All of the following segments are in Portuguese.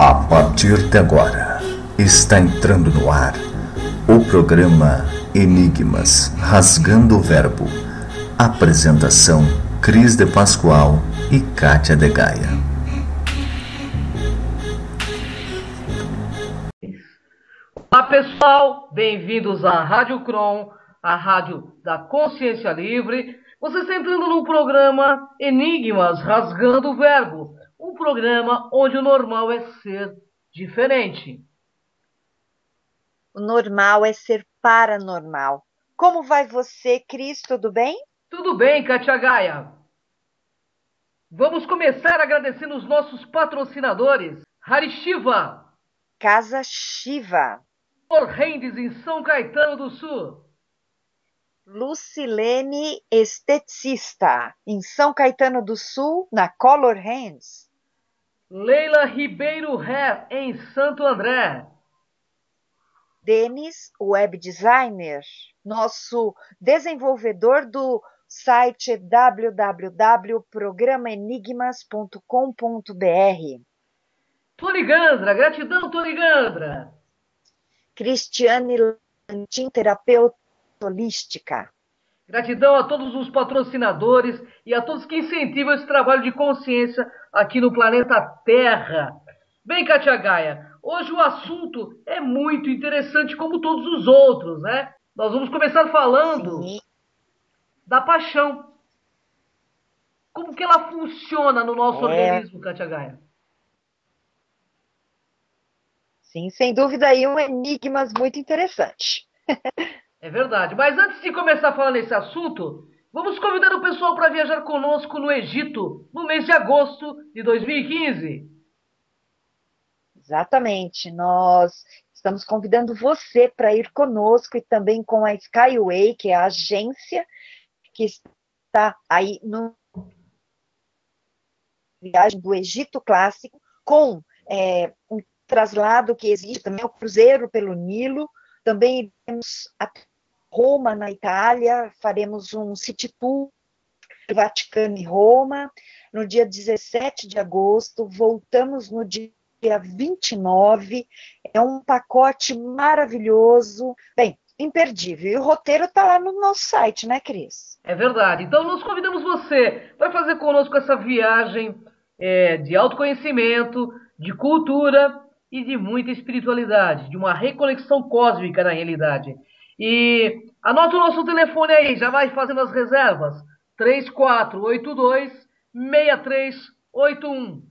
A partir de agora, está entrando no ar o programa Enigmas Rasgando o Verbo. Apresentação: Cris de Pascoal e Kátia de Gaia. Olá pessoal, bem-vindos à Rádio Cron, a rádio da Consciência Livre. Você está entrando no programa Enigmas Rasgando o Verbo, um programa onde o normal é ser diferente. O normal é ser paranormal. Como vai você, Cris? Tudo bem? Tudo bem, Kátia Gaia? Vamos começar agradecendo os nossos patrocinadores. Harishiva, Casa Shiva, Rendes em São Caetano do Sul. Lucilene Esteticista, em São Caetano do Sul, na Color Hands. Leila Ribeiro Hair, em Santo André. Denis, web designer, nosso desenvolvedor do site www.programaenigmas.com.br. Tony Gandra, gratidão, Tony Gandra. Cristiane Lantin, terapeuta holística. Gratidão a todos os patrocinadores e a todos que incentivam esse trabalho de consciência aqui no planeta Terra. Bem, Kátia Gaia, hoje o assunto é muito interessante como todos os outros, né? Nós vamos começar falando da paixão. Como que ela funciona no nosso organismo, Kátia Gaia? Sim, sem dúvida aí um enigma muito interessante. É verdade. Mas antes de começar a falar nesse assunto, vamos convidar o pessoal para viajar conosco no Egito no mês de agosto de 2015. Exatamente. Nós estamos convidando você para ir conosco e também com a Skyway, que é a agência que está aí no viagem do Egito Clássico, com um traslado que existe também, o cruzeiro pelo Nilo. Também iremos a Roma, na Itália, faremos um city tour do Vaticano e Roma. No dia 17 de agosto, voltamos no dia 29. É um pacote maravilhoso, bem, imperdível. E o roteiro está lá no nosso site, né, Cris? É verdade. Então, nós convidamos você para fazer conosco essa viagem de autoconhecimento, de cultura e de muita espiritualidade, de uma reconexão cósmica na realidade. E anota o nosso telefone aí, já vai fazendo as reservas. 3482-6381.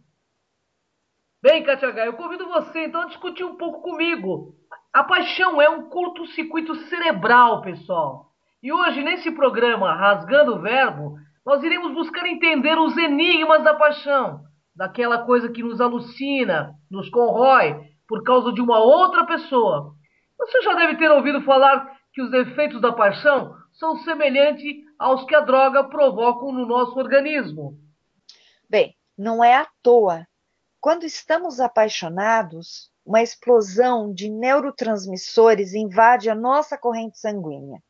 Bem, Kátia Gaia, eu convido você então a discutir um pouco comigo. A paixão é um curto-circuito cerebral, pessoal. E hoje, nesse programa Rasgando o Verbo, nós iremos buscar entender os enigmas da paixão, daquela coisa que nos alucina, nos corrói, por causa de uma outra pessoa. Você já deve ter ouvido falar que os efeitos da paixão são semelhantes aos que a droga provocam no nosso organismo. Bem, não é à toa. Quando estamos apaixonados, uma explosão de neurotransmissores invade a nossa corrente sanguínea,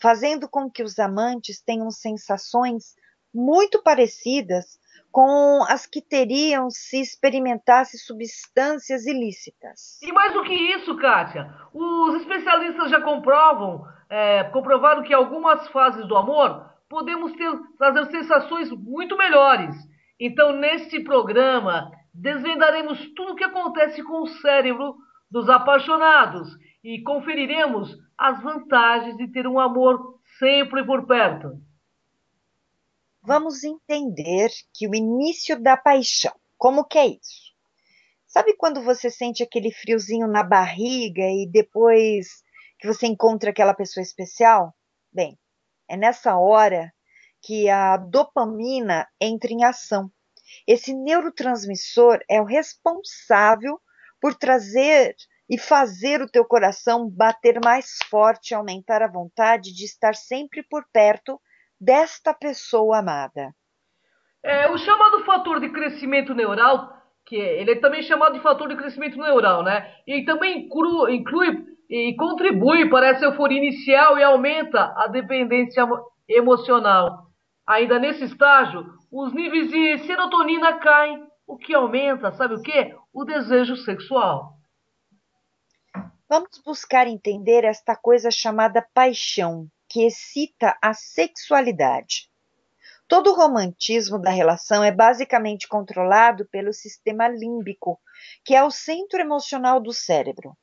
fazendo com que os amantes tenham sensações muito parecidas com as que teriam se experimentasse substâncias ilícitas. E mais do que isso, Kátia, os especialistas já comprovaram que em algumas fases do amor podemos trazer sensações muito melhores. Então, neste programa, desvendaremos tudo o que acontece com o cérebro dos apaixonados e conferiremos as vantagens de ter um amor sempre por perto. Vamos entender que o início da paixão, como que é isso? Sabe quando você sente aquele friozinho na barriga e depois que você encontra aquela pessoa especial? Bem, é nessa hora que a dopamina entra em ação. Esse neurotransmissor é o responsável por trazer e fazer o teu coração bater mais forte, aumentar a vontade de estar sempre por perto desta pessoa amada. O chamado fator de crescimento neural, ele é também chamado de fator de crescimento neural, né? E também inclui e contribui para essa euforia inicial e aumenta a dependência emocional. Ainda nesse estágio, os níveis de serotonina caem o que aumenta, sabe o quê? O desejo sexual. Vamos buscar entender esta coisa chamada paixão, que excita a sexualidade. Todo o romantismo da relação é basicamente controlado pelo sistema límbico, que é o centro emocional do cérebro.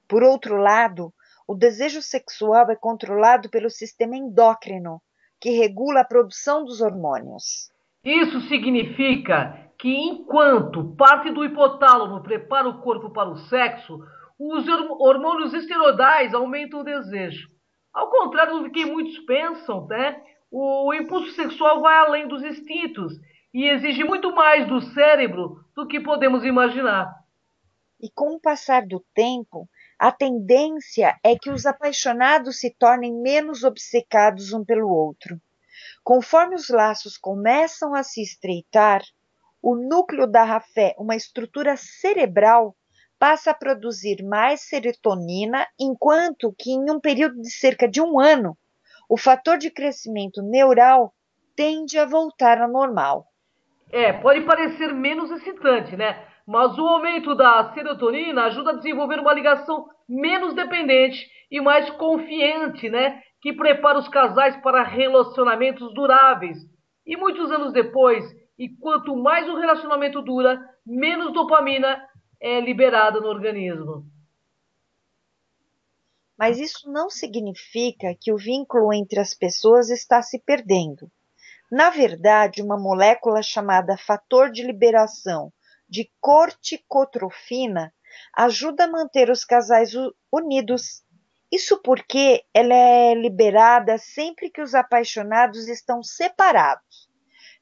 Por outro lado, o desejo sexual é controlado pelo sistema endócrino, que regula a produção dos hormônios. Isso significa que enquanto parte do hipotálamo prepara o corpo para o sexo, os hormônios esteroidais aumentam o desejo. Ao contrário do que muitos pensam, né? O impulso sexual vai além dos instintos e exige muito mais do cérebro do que podemos imaginar. E com o passar do tempo, a tendência é que os apaixonados se tornem menos obcecados um pelo outro. Conforme os laços começam a se estreitar, o núcleo da rafé, uma estrutura cerebral, passa a produzir mais serotonina, enquanto que em um período de cerca de 1 ano, o fator de crescimento neural tende a voltar ao normal. Pode parecer menos excitante, né? Mas o aumento da serotonina ajuda a desenvolver uma ligação menos dependente e mais confiante, né? Que prepara os casais para relacionamentos duráveis. E muitos anos depois, e quanto mais o relacionamento dura, menos dopamina é liberada no organismo. Mas isso não significa que o vínculo entre as pessoas está se perdendo. Na verdade, uma molécula chamada fator de liberação de corticotrofina ajuda a manter os casais unidos. Isso porque ela é liberada sempre que os apaixonados estão separados,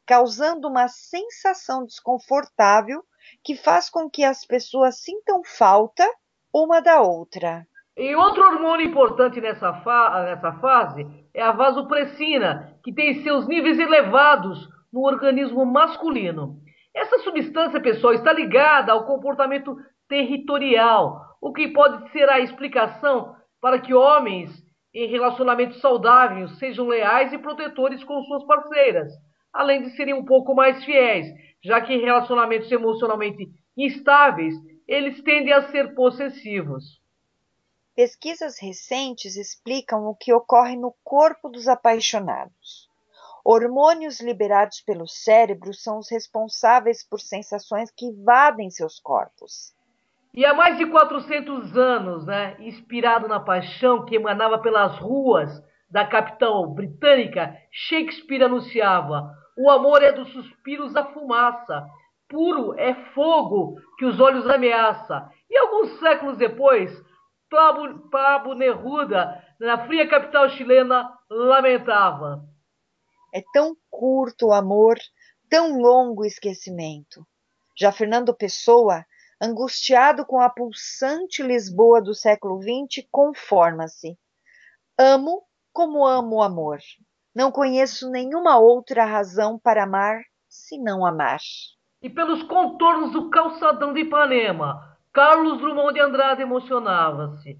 causando uma sensação desconfortável que faz com que as pessoas sintam falta uma da outra. E outro hormônio importante nessa fase é a vasopressina, que tem seus níveis elevados no organismo masculino. Essa substância, pessoal, está ligada ao comportamento territorial, o que pode ser a explicação para que homens em relacionamentos saudáveis sejam leais e protetores com suas parceiras, além de serem um pouco mais fiéis, já que em relacionamentos emocionalmente instáveis, eles tendem a ser possessivos. Pesquisas recentes explicam o que ocorre no corpo dos apaixonados. Hormônios liberados pelo cérebro são os responsáveis por sensações que invadem seus corpos. E há mais de 400 anos, né, inspirado na paixão que emanava pelas ruas da capital britânica, Shakespeare anunciava: o amor é dos suspiros a fumaça, puro é fogo que os olhos ameaça. E alguns séculos depois, Pablo Neruda, na fria capital chilena, lamentava: é tão curto o amor, tão longo o esquecimento. Já Fernando Pessoa, angustiado com a pulsante Lisboa do século XX, conforma-se. Amo como amo o amor. Não conheço nenhuma outra razão para amar senão amar. E pelos contornos do calçadão de Ipanema, Carlos Drummond de Andrade emocionava-se.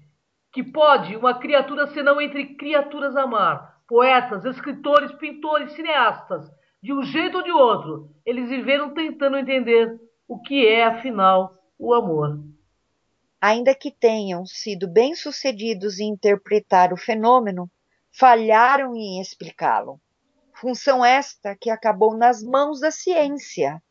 Que pode uma criatura senão entre criaturas amar? Poetas, escritores, pintores, cineastas, de um jeito ou de outro, eles viveram tentando entender o que é, afinal, o amor. Ainda que tenham sido bem-sucedidos em interpretar o fenômeno, falharam em explicá-lo. Função esta que acabou nas mãos da ciência.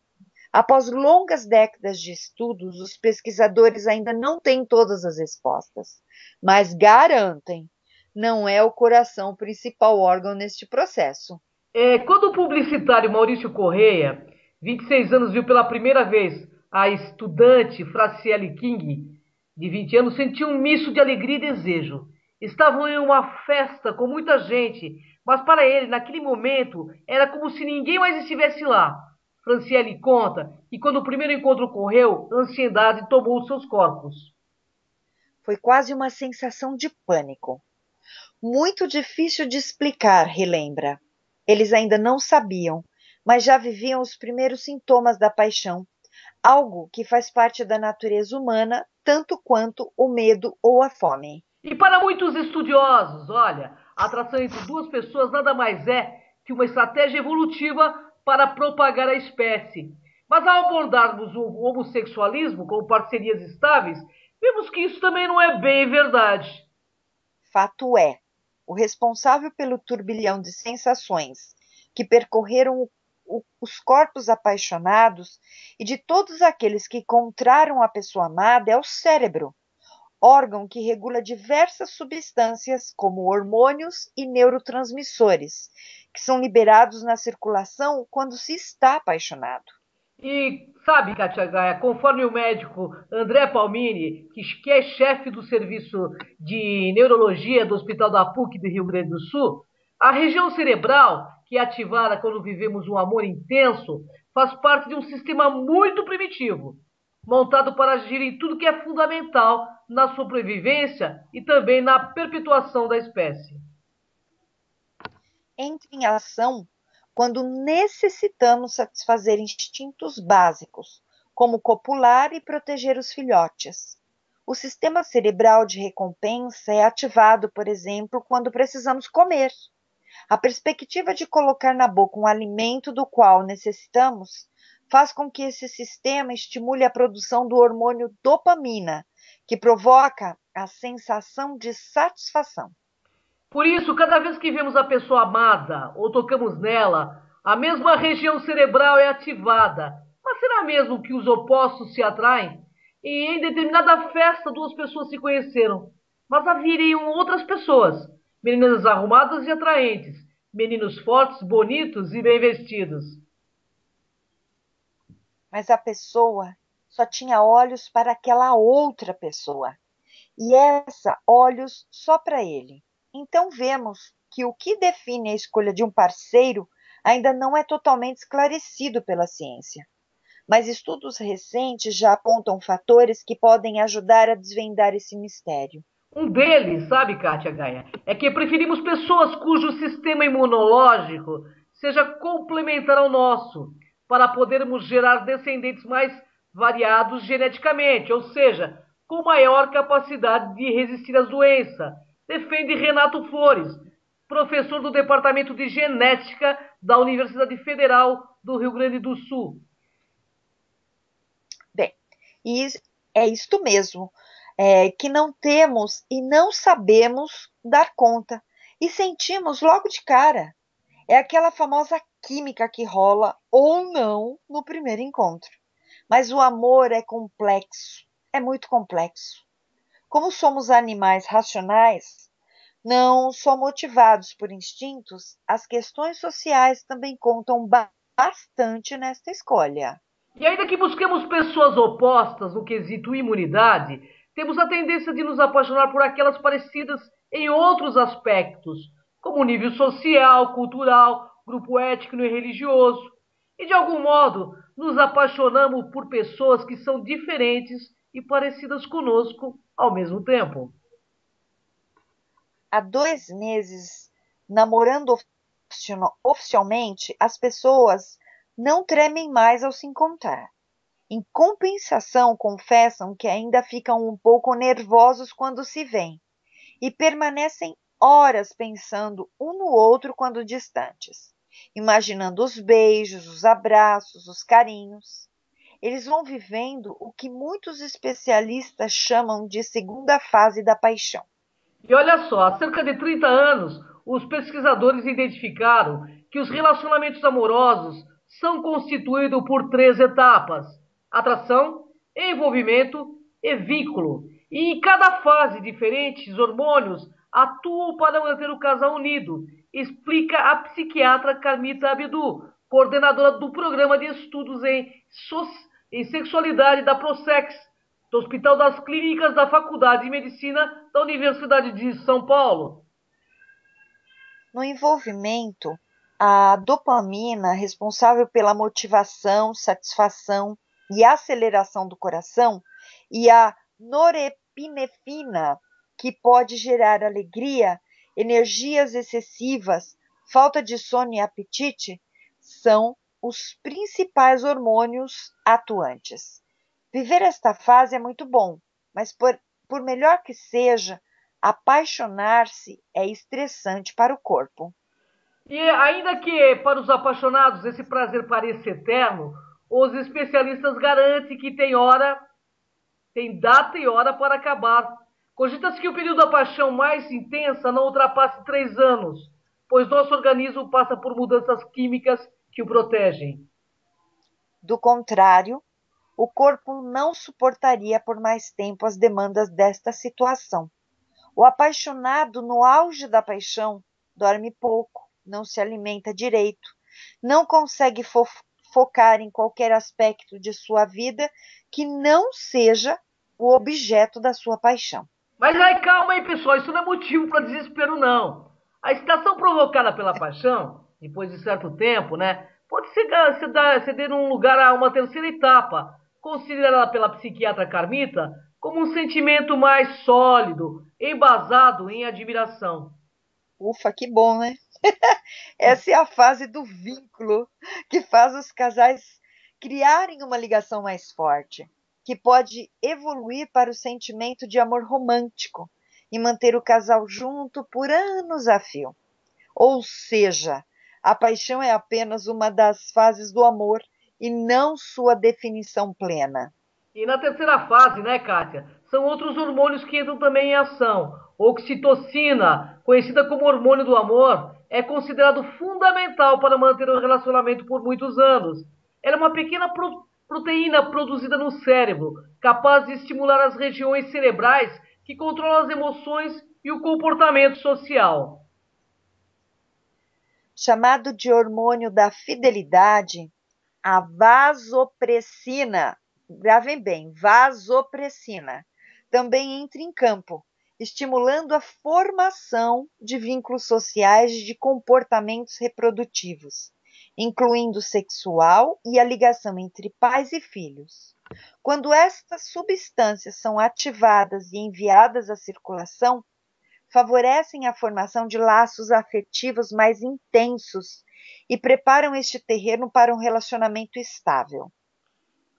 Após longas décadas de estudos, os pesquisadores ainda não têm todas as respostas, mas garantem, não é o coração o principal órgão neste processo. Quando o publicitário Maurício Correia, 26 anos, viu pela primeira vez a estudante Fraciele King, de 20 anos, sentiu um misto de alegria e desejo. Estavam em uma festa com muita gente, mas para ele, naquele momento, era como se ninguém mais estivesse lá. Franciele conta que quando o primeiro encontro ocorreu, a ansiedade tomou seus corpos. Foi quase uma sensação de pânico. Muito difícil de explicar, relembra. Eles ainda não sabiam, mas já viviam os primeiros sintomas da paixão, algo que faz parte da natureza humana, tanto quanto o medo ou a fome. E para muitos estudiosos, olha, a atração entre duas pessoas nada mais é que uma estratégia evolutiva para propagar a espécie. Mas ao abordarmos o homossexualismo como parcerias estáveis, vemos que isso também não é bem verdade. Fato é, o responsável pelo turbilhão de sensações que percorreram os corpos apaixonados e de todos aqueles que encontraram a pessoa amada é o cérebro, órgão que regula diversas substâncias, como hormônios e neurotransmissores, que são liberados na circulação quando se está apaixonado. E sabe, Katia Gaia, conforme o médico André Palmini, que é chefe do serviço de neurologia do Hospital da PUC do Rio Grande do Sul, a região cerebral, que é ativada quando vivemos um amor intenso, faz parte de um sistema muito primitivo, montado para agir em tudo que é fundamental na sobrevivência e também na perpetuação da espécie. Entra em ação quando necessitamos satisfazer instintos básicos, como copular e proteger os filhotes. O sistema cerebral de recompensa é ativado, por exemplo, quando precisamos comer. A perspectiva de colocar na boca um alimento do qual necessitamos faz com que esse sistema estimule a produção do hormônio dopamina, que provoca a sensação de satisfação. Por isso, cada vez que vemos a pessoa amada ou tocamos nela, a mesma região cerebral é ativada. Mas será mesmo que os opostos se atraem? E em determinada festa, duas pessoas se conheceram, mas haveriam outras pessoas, meninas arrumadas e atraentes, meninos fortes, bonitos e bem vestidos. Mas a pessoa só tinha olhos para aquela outra pessoa, e essa olhos só para ele. Então vemos que o que define a escolha de um parceiro ainda não é totalmente esclarecido pela ciência. Mas estudos recentes já apontam fatores que podem ajudar a desvendar esse mistério. Um deles, sabe, Kátia Gaia, é que preferimos pessoas cujo sistema imunológico seja complementar ao nosso, para podermos gerar descendentes mais variados geneticamente, ou seja, com maior capacidade de resistir às doenças. Defende Renato Flores, professor do Departamento de Genética da Universidade Federal do Rio Grande do Sul. Bem, e é isto mesmo, que não temos e não sabemos dar conta, e sentimos logo de cara. É aquela famosa química que rola ou não no primeiro encontro. Mas o amor é complexo, é muito complexo. Como somos animais racionais, não só motivados por instintos, as questões sociais também contam bastante nesta escolha. E ainda que busquemos pessoas opostas no quesito imunidade, temos a tendência de nos apaixonar por aquelas parecidas em outros aspectos, como nível social, cultural, grupo étnico e religioso. E de algum modo, nos apaixonamos por pessoas que são diferentes e parecidas conosco ao mesmo tempo. Há 2 meses, namorando oficialmente, as pessoas não tremem mais ao se encontrar. Em compensação, confessam que ainda ficam um pouco nervosos quando se veem e permanecem horas pensando um no outro quando distantes, imaginando os beijos, os abraços, os carinhos. Eles vão vivendo o que muitos especialistas chamam de segunda fase da paixão. E olha só, há cerca de 30 anos, os pesquisadores identificaram que os relacionamentos amorosos são constituídos por 3 etapas: atração, envolvimento e vínculo. E em cada fase, diferentes hormônios atuam para manter o casal unido, explica a psiquiatra Carmita Abdu, coordenadora do programa de estudos em sexualidade da Prosex, do Hospital das Clínicas da Faculdade de Medicina da Universidade de São Paulo. No envolvimento, a dopamina, responsável pela motivação, satisfação e aceleração do coração, e a norepinefrina, que pode gerar alegria, energias excessivas, falta de sono e apetite, são os principais hormônios atuantes. Viver esta fase é muito bom, mas por melhor que seja, apaixonar-se é estressante para o corpo. E ainda que para os apaixonados esse prazer pareça eterno, os especialistas garantem que tem data e hora para acabar. Cogita-se que o período da paixão mais intensa não ultrapasse 3 anos, pois nosso organismo passa por mudanças químicas que o protegem. Do contrário, o corpo não suportaria por mais tempo as demandas desta situação. O apaixonado, no auge da paixão, dorme pouco, não se alimenta direito, não consegue focar em qualquer aspecto de sua vida que não seja o objeto da sua paixão. Mas aí, calma aí, pessoal, isso não é motivo para desespero, não. A excitação provocada pela paixão, depois de certo tempo, né, pode ceder um lugar a uma terceira etapa, considerada pela psiquiatra Carmita como um sentimento mais sólido, embasado em admiração. Ufa, que bom, né? Essa é a fase do vínculo que faz os casais criarem uma ligação mais forte, que pode evoluir para o sentimento de amor romântico e manter o casal junto por anos a fio. Ou seja, a paixão é apenas uma das fases do amor e não sua definição plena. E na terceira fase, né, Kátia, são outros hormônios que entram também em ação. Oxitocina, conhecida como hormônio do amor, é considerado fundamental para manter o relacionamento por muitos anos. Ela é uma pequena proteína produzida no cérebro, capaz de estimular as regiões cerebrais que controlam as emoções e o comportamento social. Chamado de hormônio da fidelidade, a vasopressina, gravem bem, vasopressina, também entra em campo, estimulando a formação de vínculos sociais e de comportamentos reprodutivos, incluindo o sexual e a ligação entre pais e filhos. Quando estas substâncias são ativadas e enviadas à circulação, favorecem a formação de laços afetivos mais intensos e preparam este terreno para um relacionamento estável.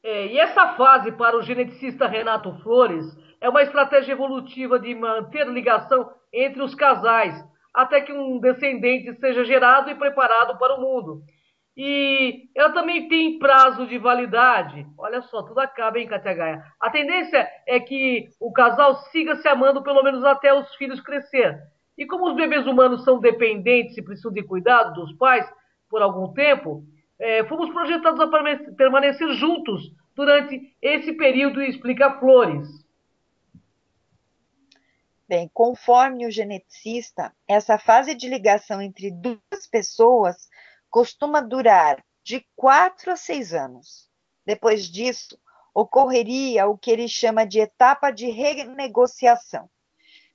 E essa fase, para o geneticista Renato Flores, é uma estratégia evolutiva de manter ligação entre os casais, até que um descendente seja gerado e preparado para o mundo. E ela também tem prazo de validade. Olha só, tudo acaba, hein, Katia Gaia? A tendência é que o casal siga se amando pelo menos até os filhos crescer. E como os bebês humanos são dependentes e precisam de cuidado dos pais por algum tempo, fomos projetados a permanecer juntos durante esse período, explica Flores. Bem, conforme o geneticista, essa fase de ligação entre duas pessoas costuma durar de 4 a 6 anos. Depois disso, ocorreria o que ele chama de etapa de renegociação.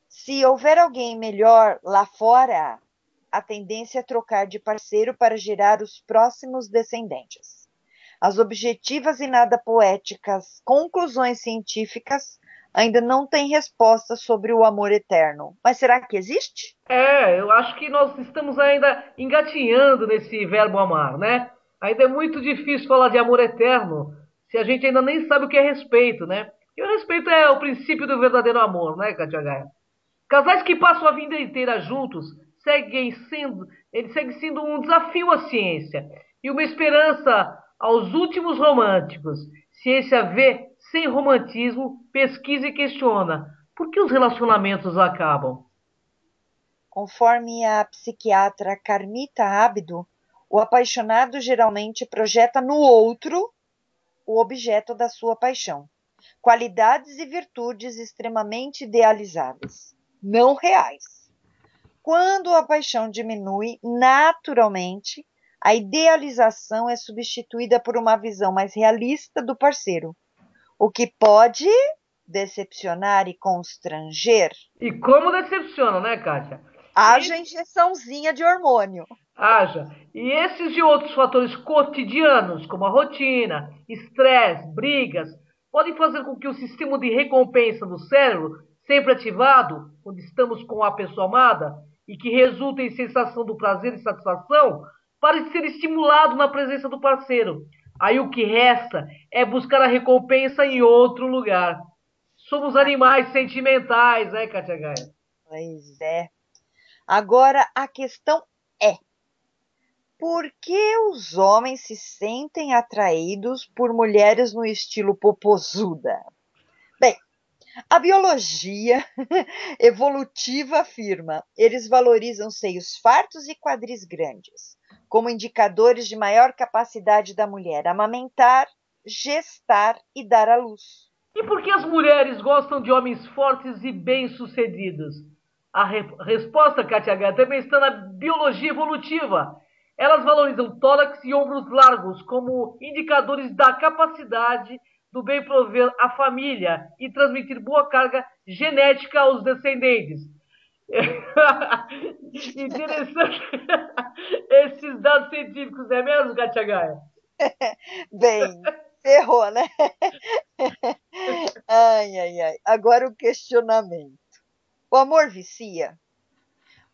Se houver alguém melhor lá fora, a tendência é trocar de parceiro para gerar os próximos descendentes. As objetivas e nada poéticas conclusões científicas ainda não têm resposta sobre o amor eterno. Mas será que existe? Eu acho que nós estamos ainda engatinhando nesse verbo amar, né? Ainda é muito difícil falar de amor eterno se a gente ainda nem sabe o que é respeito, né? E o respeito é o princípio do verdadeiro amor, né, Katia Gaia? Casais que passam a vida inteira juntos ele segue sendo um desafio à ciência e uma esperança aos últimos românticos. Ciência vê sem romantismo, pesquisa e questiona. Por que os relacionamentos acabam? Conforme a psiquiatra Carmita Abdo, o apaixonado geralmente projeta no outro o objeto da sua paixão, qualidades e virtudes extremamente idealizadas, não reais. Quando a paixão diminui, naturalmente, a idealização é substituída por uma visão mais realista do parceiro, o que pode decepcionar e constranger. E como decepciona, né, Kátia? Haja injeçãozinha de hormônio. Haja. E esses e outros fatores cotidianos, como a rotina, estresse, brigas, podem fazer com que o sistema de recompensa do cérebro, sempre ativado quando estamos com a pessoa amada, e que resulta em sensação do prazer e satisfação, pare de ser estimulado na presença do parceiro. Aí o que resta é buscar a recompensa em outro lugar. Somos animais sentimentais, né, Katia Gaia? Pois é. Agora a questão é: Por que os homens se sentem atraídos por mulheres no estilo popozuda? Bem, a biologia evolutiva afirma: eles valorizam seios fartos e quadris grandes, como indicadores de maior capacidade da mulher amamentar, gestar e dar à luz. E por que as mulheres gostam de homens fortes e bem-sucedidos? A resposta, Katia H, também está na biologia evolutiva. Elas valorizam tórax e ombros largos como indicadores da capacidade do bem prover a família e transmitir boa carga genética aos descendentes. Interessante esses dados científicos, é mesmo, Katia Gaia? Bem, ferrou, né? Ai, ai, ai. Agora o questionamento. O amor vicia?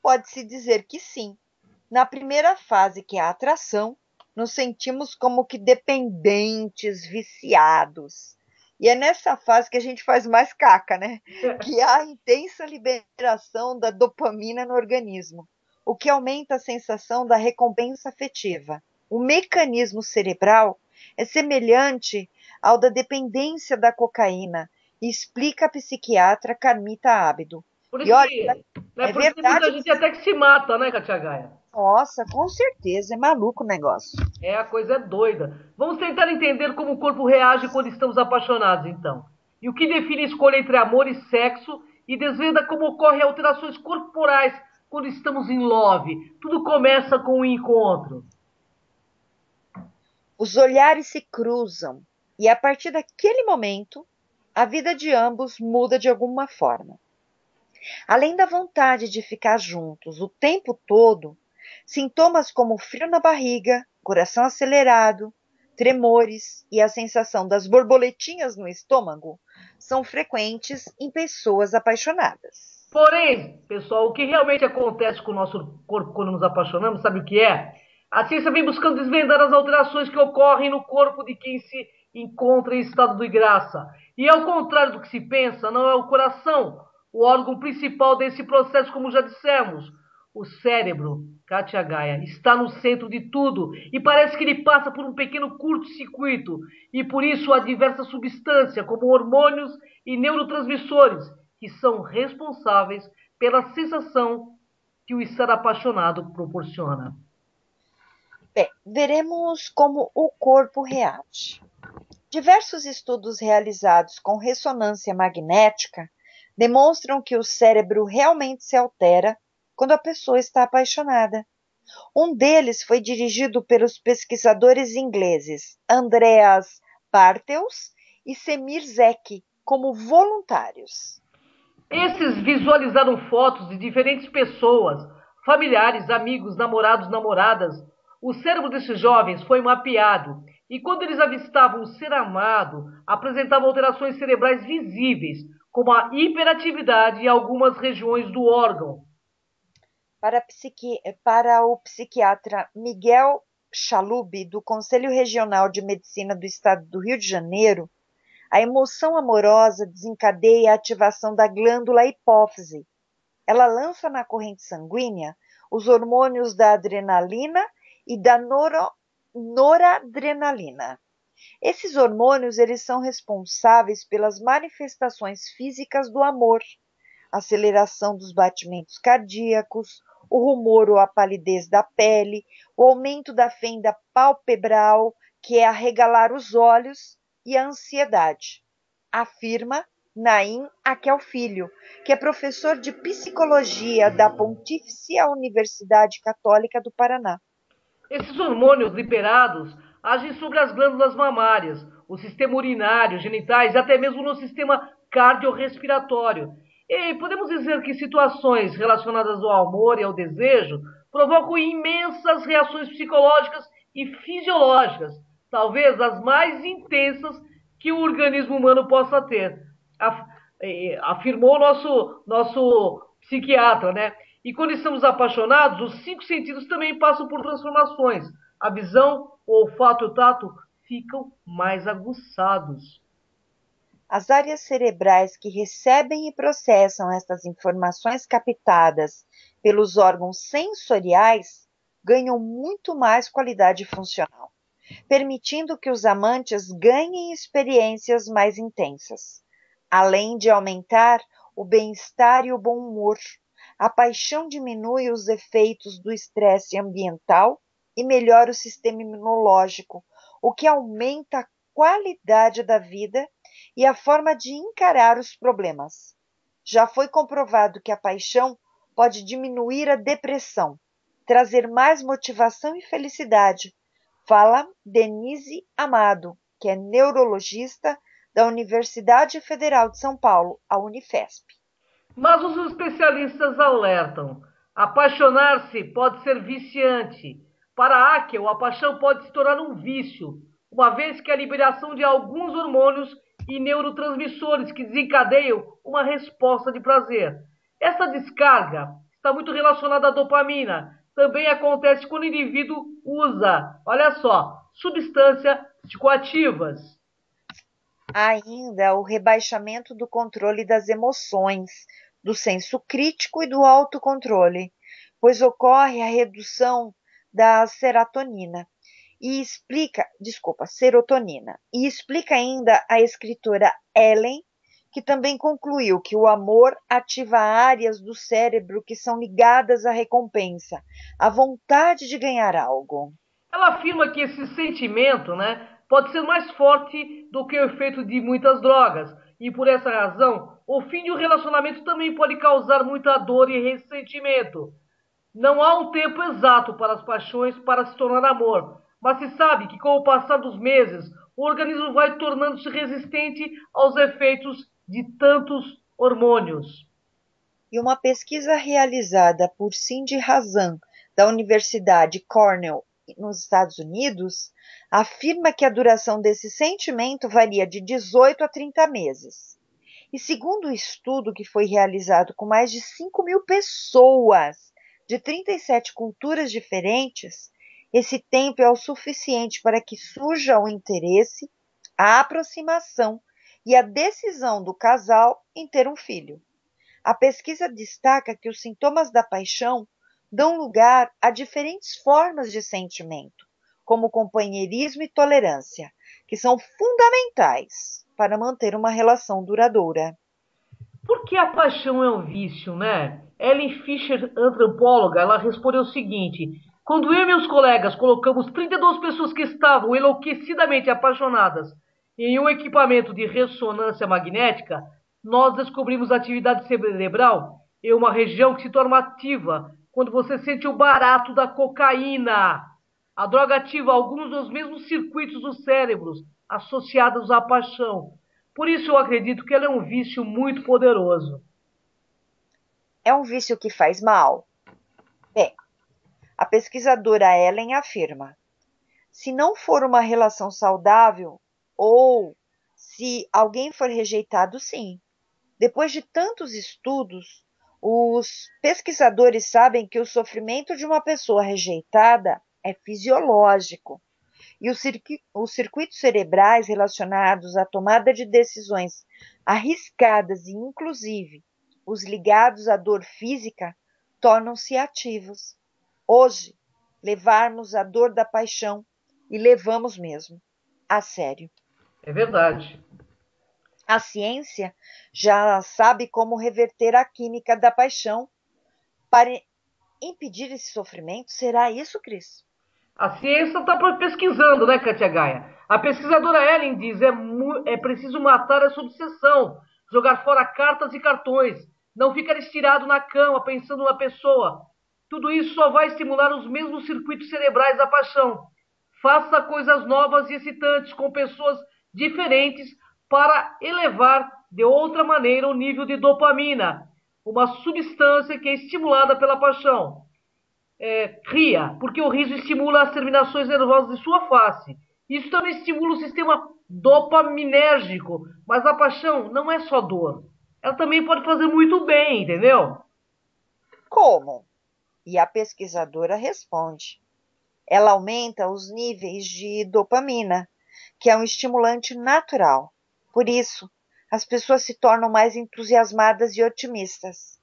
Pode-se dizer que sim. Na primeira fase, que é a atração, nos sentimos como que dependentes, viciados. E é nessa fase que a gente faz mais caca, né? Que há a intensa liberação da dopamina no organismo, o que aumenta a sensação da recompensa afetiva. O mecanismo cerebral é semelhante ao da dependência da cocaína, e explica a psiquiatra Carmita Ábido. Por E isso olha, que, é por isso que muita verdade. gente até que se mata, né, Katia Gaia? Nossa, com certeza, é maluco o negócio. É, a coisa é doida. Vamos tentar entender como o corpo reage quando estamos apaixonados, então. E o que define a escolha entre amor e sexo e desvenda como ocorrem alterações corporais quando estamos em love. Tudo começa com um encontro. Os olhares se cruzam e, a partir daquele momento, a vida de ambos muda de alguma forma. Além da vontade de ficar juntos o tempo todo, sintomas como frio na barriga, coração acelerado, tremores e a sensação das borboletinhas no estômago são frequentes em pessoas apaixonadas. Porém, pessoal, o que realmente acontece com o nosso corpo quando nos apaixonamos, sabe o que é? A ciência vem buscando desvendar as alterações que ocorrem no corpo de quem se encontra em estado de graça. E ao contrário do que se pensa, não é o coração o órgão principal desse processo, como já dissemos. O cérebro, Katia Gaia, está no centro de tudo e parece que ele passa por um pequeno curto-circuito. E por isso há diversas substâncias, como hormônios e neurotransmissores, que são responsáveis pela sensação que o estar apaixonado proporciona. Bem, veremos como o corpo reage. Diversos estudos realizados com ressonância magnética demonstram que o cérebro realmente se altera quando a pessoa está apaixonada. Um deles foi dirigido pelos pesquisadores ingleses Andreas Bartels e Semir Zeki como voluntários. Esses visualizaram fotos de diferentes pessoas, familiares, amigos, namorados, namoradas. O cérebro desses jovens foi mapeado e quando eles avistavam o ser amado, apresentavam alterações cerebrais visíveis, como a hiperatividade em algumas regiões do órgão. Para o psiquiatra Miguel Chalub, do Conselho Regional de Medicina do Estado do Rio de Janeiro, a emoção amorosa desencadeia a ativação da glândula hipófise. Ela lança na corrente sanguínea os hormônios da adrenalina e da noradrenalina. Esses hormônios eles são responsáveis pelas manifestações físicas do amor, aceleração dos batimentos cardíacos, o rumor ou a palidez da pele, o aumento da fenda palpebral, que é arregalar os olhos, e a ansiedade, afirma Naim Aquel Filho, que é professor de psicologia da Pontifícia Universidade Católica do Paraná. Esses hormônios liberados agem sobre as glândulas mamárias, o sistema urinário, genitais e até mesmo no sistema cardiorrespiratório. E podemos dizer que situações relacionadas ao amor e ao desejo provocam imensas reações psicológicas e fisiológicas, talvez as mais intensas que o organismo humano possa ter, afirmou nosso psiquiatra, né? E quando estamos apaixonados, os 5 sentidos também passam por transformações. A visão, o olfato e o tato ficam mais aguçados. As áreas cerebrais que recebem e processam estas informações captadas pelos órgãos sensoriais ganham muito mais qualidade funcional, permitindo que os amantes ganhem experiências mais intensas, além de aumentar o bem-estar e o bom humor. A paixão diminui os efeitos do estresse ambiental e melhora o sistema imunológico, o que aumenta a qualidade da vida e a forma de encarar os problemas. Já foi comprovado que a paixão pode diminuir a depressão, trazer mais motivação e felicidade. Fala Denise Amado, que é neurologista da Universidade Federal de São Paulo, a Unifesp. Mas os especialistas alertam: apaixonar-se pode ser viciante. Para Akel, a paixão pode se tornar um vício, uma vez que a liberação de alguns hormônios e neurotransmissores que desencadeiam uma resposta de prazer. Essa descarga está muito relacionada à dopamina. Também acontece quando o indivíduo usa, olha só, substâncias psicoativas. Ainda o rebaixamento do controle das emoções, do senso crítico e do autocontrole, pois ocorre a redução da serotonina e explica ainda a escritora Ellen, que também concluiu que o amor ativa áreas do cérebro que são ligadas à recompensa, à vontade de ganhar algo. Ela afirma que esse sentimento, pode ser mais forte do que o efeito de muitas drogas. E por essa razão, o fim de um relacionamento também pode causar muita dor e ressentimento. Não há um tempo exato para as paixões para se tornar amor, mas se sabe que com o passar dos meses, o organismo vai tornando-se resistente aos efeitos de tantos hormônios. E uma pesquisa realizada por Cindy Hazan, da Universidade Cornell, nos Estados Unidos, afirma que a duração desse sentimento varia de 18 a 30 meses. E segundo o estudo que foi realizado com mais de 5.000 pessoas de 37 culturas diferentes, esse tempo é o suficiente para que surja o interesse, a aproximação e a decisão do casal em ter um filho. A pesquisa destaca que os sintomas da paixão dão lugar a diferentes formas de sentimento, como companheirismo e tolerância, que são fundamentais para manter uma relação duradoura. Por que a paixão é um vício, né? Ellen Fisher, antropóloga, ela respondeu o seguinte: quando eu e meus colegas colocamos 32 pessoas que estavam enlouquecidamente apaixonadas em um equipamento de ressonância magnética, nós descobrimos a atividade cerebral em uma região que se torna ativa quando você sente o barato da cocaína. A droga ativa alguns dos mesmos circuitos dos cérebros associados à paixão. Por isso eu acredito que ela é um vício muito poderoso. É um vício que faz mal? A pesquisadora Ellen afirma: se não for uma relação saudável ou se alguém for rejeitado, sim. Depois de tantos estudos, os pesquisadores sabem que o sofrimento de uma pessoa rejeitada é fisiológico e os circuitos cerebrais relacionados à tomada de decisões arriscadas e, inclusive, os ligados à dor física tornam-se ativos. Hoje, levarmos a dor da paixão, e levamos mesmo, a sério. É verdade. A ciência já sabe como reverter a química da paixão para impedir esse sofrimento. Será isso, Cris? A ciência está pesquisando, né, Katia Gaia? A pesquisadora Ellen diz: é preciso matar essa obsessão, jogar fora cartas e cartões, não ficar estirado na cama pensando na pessoa. Tudo isso só vai estimular os mesmos circuitos cerebrais da paixão. Faça coisas novas e excitantes com pessoas diferentes para elevar de outra maneira o nível de dopamina, uma substância que é estimulada pela paixão. Ria, porque o riso estimula as terminações nervosas de sua face. Isso também estimula o sistema dopaminérgico, mas a paixão não é só dor. Ela também pode fazer muito bem, entendeu? Como? E a pesquisadora responde: ela aumenta os níveis de dopamina, que é um estimulante natural. Por isso, as pessoas se tornam mais entusiasmadas e otimistas.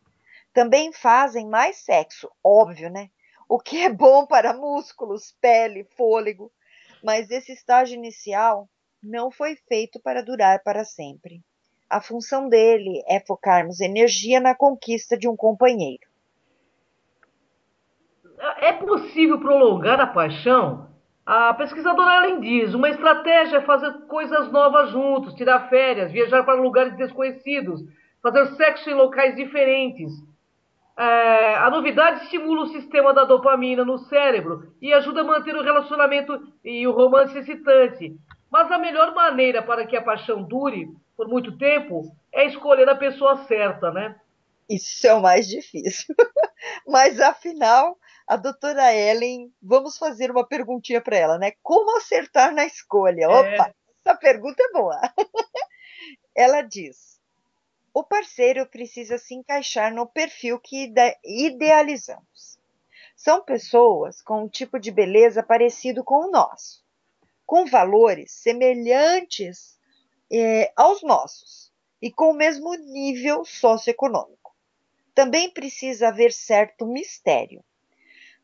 Também fazem mais sexo, óbvio, né? o que é bom para músculos, pele, fôlego, mas esse estágio inicial não foi feito para durar para sempre. A função dele é focarmos energia na conquista de um companheiro. É possível prolongar a paixão? A pesquisadora Ellen diz, uma estratégia é fazer coisas novas juntos, tirar férias, viajar para lugares desconhecidos, fazer sexo em locais diferentes. A novidade estimula o sistema da dopamina no cérebro e ajuda a manter o relacionamento e o romance excitante. Mas a melhor maneira para que a paixão dure por muito tempo é escolher a pessoa certa, né? Isso é o mais difícil. Mas afinal, a doutora Ellen, vamos fazer uma perguntinha para ela, né? Como acertar na escolha? Opa, É, essa pergunta é boa. Ela diz: o parceiro precisa se encaixar no perfil que idealizamos. São pessoas com um tipo de beleza parecido com o nosso, com valores semelhantes aos nossos e com o mesmo nível socioeconômico. Também precisa haver certo mistério.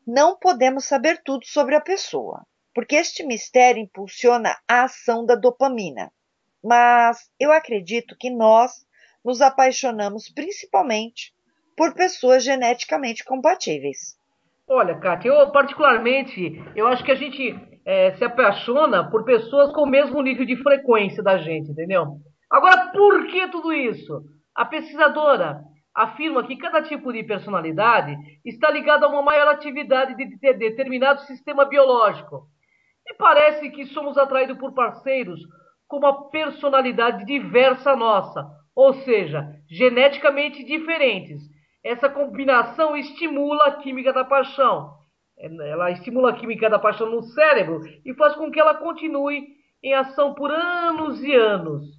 Não podemos saber tudo sobre a pessoa, porque este mistério impulsiona a ação da dopamina. Mas eu acredito que nós nos apaixonamos principalmente por pessoas geneticamente compatíveis. olha, Kátia, eu particularmente, eu acho que a gente se apaixona por pessoas com o mesmo nível de frequência da gente, entendeu? Agora, por que tudo isso? A pesquisadora afirma que cada tipo de personalidade está ligado a uma maior atividade de determinado sistema biológico. E parece que somos atraídos por parceiros com uma personalidade diversa à nossa, ou seja, geneticamente diferentes. Essa combinação estimula a química da paixão. Ela estimula a química da paixão no cérebro e faz com que ela continue em ação por anos e anos.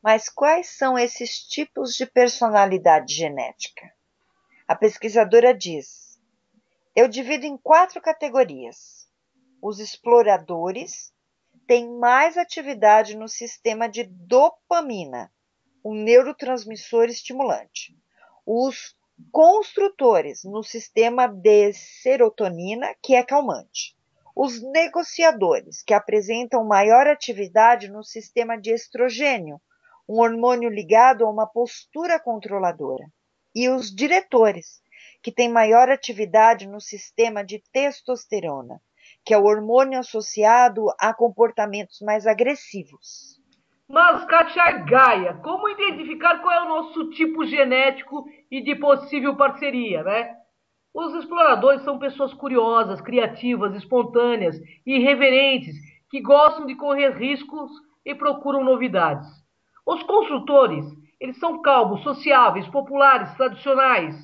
Mas quais são esses tipos de personalidade genética? A pesquisadora diz: eu divido em 4 categorias. Os exploradores têm mais atividade no sistema de dopamina, um neurotransmissor estimulante. Os construtores no sistema de serotonina, que é calmante. Os negociadores, que apresentam maior atividade no sistema de estrogênio, um hormônio ligado a uma postura controladora. E os diretores, que têm maior atividade no sistema de testosterona, que é o hormônio associado a comportamentos mais agressivos. Mas, Katia Gaia, como identificar qual é o nosso tipo genético e de possível parceria, né? Os exploradores são pessoas curiosas, criativas, espontâneas e irreverentes, que gostam de correr riscos e procuram novidades. Os construtores, eles são calmos, sociáveis, populares, tradicionais,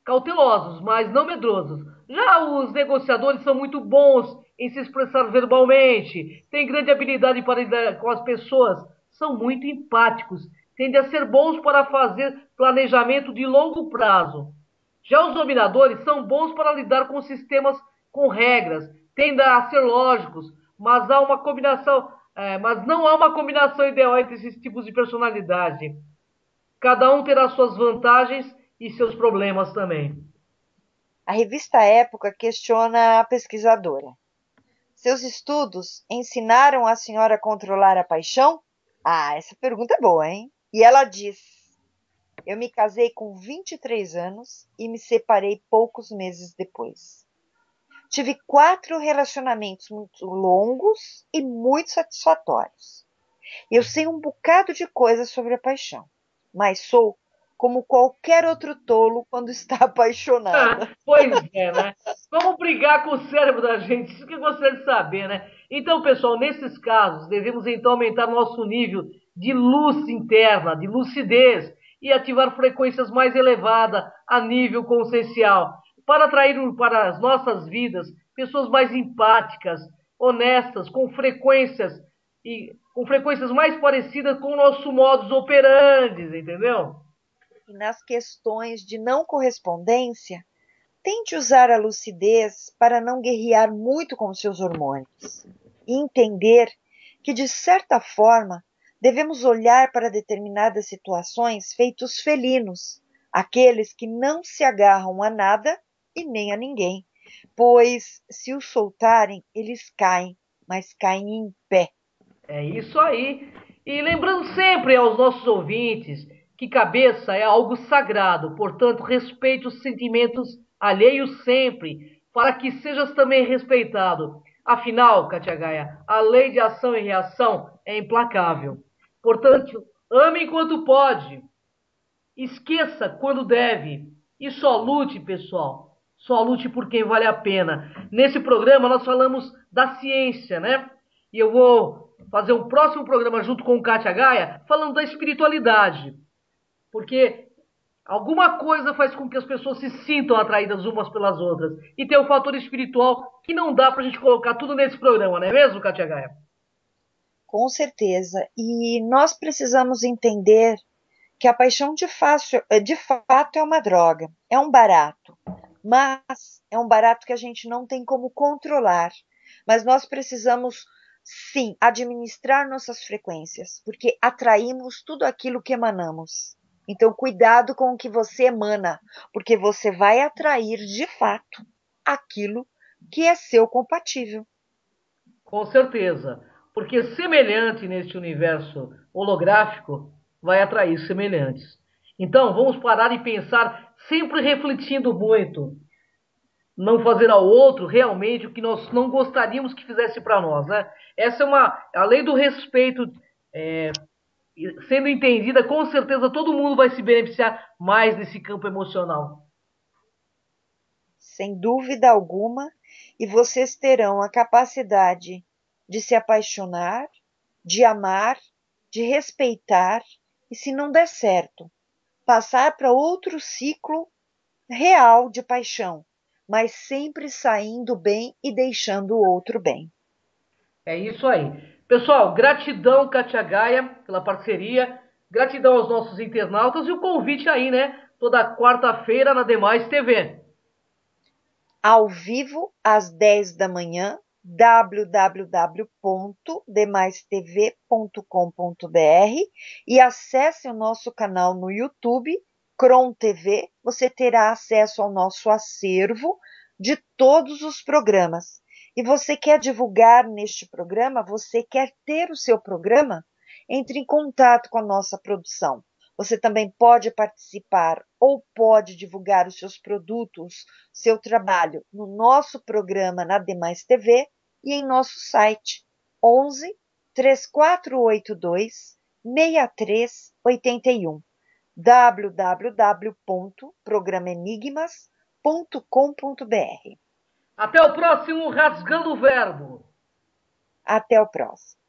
cautelosos, mas não medrosos. Já os negociadores são muito bons em se expressar verbalmente, têm grande habilidade para lidar com as pessoas, são muito empáticos, tendem a ser bons para fazer planejamento de longo prazo. Já os dominadores são bons para lidar com sistemas com regras, tendem a ser lógicos, mas não há uma combinação ideal entre esses tipos de personalidade. Cada um terá suas vantagens e seus problemas também. A revista Época questiona a pesquisadora. Seus estudos ensinaram a senhora a controlar a paixão? Ah, essa pergunta é boa, hein? E ela diz: eu me casei com 23 anos e me separei poucos meses depois. Tive 4 relacionamentos muito longos e muito satisfatórios. Eu sei um bocado de coisas sobre a paixão, mas sou como qualquer outro tolo quando está apaixonada. Pois é, né? Vamos brigar com o cérebro da gente, isso que eu gostaria de saber, né? Então, pessoal, nesses casos, devemos então aumentar nosso nível de luz interna, de lucidez, e ativar frequências mais elevadas a nível consciencial, para atrair para as nossas vidas pessoas mais empáticas, honestas, com frequências mais parecidas com o nosso modus operandi, entendeu? E nas questões de não correspondência, tente usar a lucidez para não guerrear muito com seus hormônios e entender que, de certa forma, devemos olhar para determinadas situações feitos felinos, aqueles que não se agarram a nada e nem a ninguém, pois se os soltarem, eles caem, mas caem em pé. É isso aí. E lembrando sempre aos nossos ouvintes que cabeça é algo sagrado, portanto, respeite os sentimentos alheios sempre, para que sejas também respeitado. Afinal, Katia Gaia, a lei de ação e reação é implacável. Portanto, ame enquanto pode, esqueça quando deve e só lute, pessoal. Só lute por quem vale a pena. Nesse programa nós falamos da ciência, né? E eu vou fazer um próximo programa junto com o Kátia Gaia falando da espiritualidade. Porque alguma coisa faz com que as pessoas se sintam atraídas umas pelas outras. E tem o fator espiritual que não dá pra gente colocar tudo nesse programa, não é mesmo, Kátia Gaia? Com certeza. E nós precisamos entender que a paixão de fato é uma droga, é um barato, mas é um barato que a gente não tem como controlar. Mas nós precisamos, sim, administrar nossas frequências, porque atraímos tudo aquilo que emanamos. Então, cuidado com o que você emana, porque você vai atrair de fato aquilo que é seu compatível. Com certeza. Porque semelhante neste universo holográfico vai atrair semelhantes. Então, vamos parar e pensar, sempre refletindo muito. Não fazer ao outro realmente o que nós não gostaríamos que fizesse para nós, né? Essa é uma. A lei do respeito sendo entendida, com certeza todo mundo vai se beneficiar mais nesse campo emocional. Sem dúvida alguma, e vocês terão a capacidade de se apaixonar, de amar, de respeitar, e se não der certo, passar para outro ciclo real de paixão, mas sempre saindo bem e deixando o outro bem. É isso aí. Pessoal, gratidão, Katia Gaia, pela parceria. Gratidão aos nossos internautas e o convite aí, né? Toda quarta-feira na Demais TV. Ao vivo, às 10 da manhã, www.demaistv.com.br e acesse o nosso canal no YouTube, Cron TV. Você terá acesso ao nosso acervo de todos os programas. E você quer divulgar neste programa? Você quer ter o seu programa? Entre em contato com a nossa produção. Você também pode participar ou pode divulgar os seus produtos, seu trabalho no nosso programa na Demais TV e em nosso site 11 3482 6381 www.programenigmas.com.br. Até o próximo Rasgando o Verbo. Até o próximo.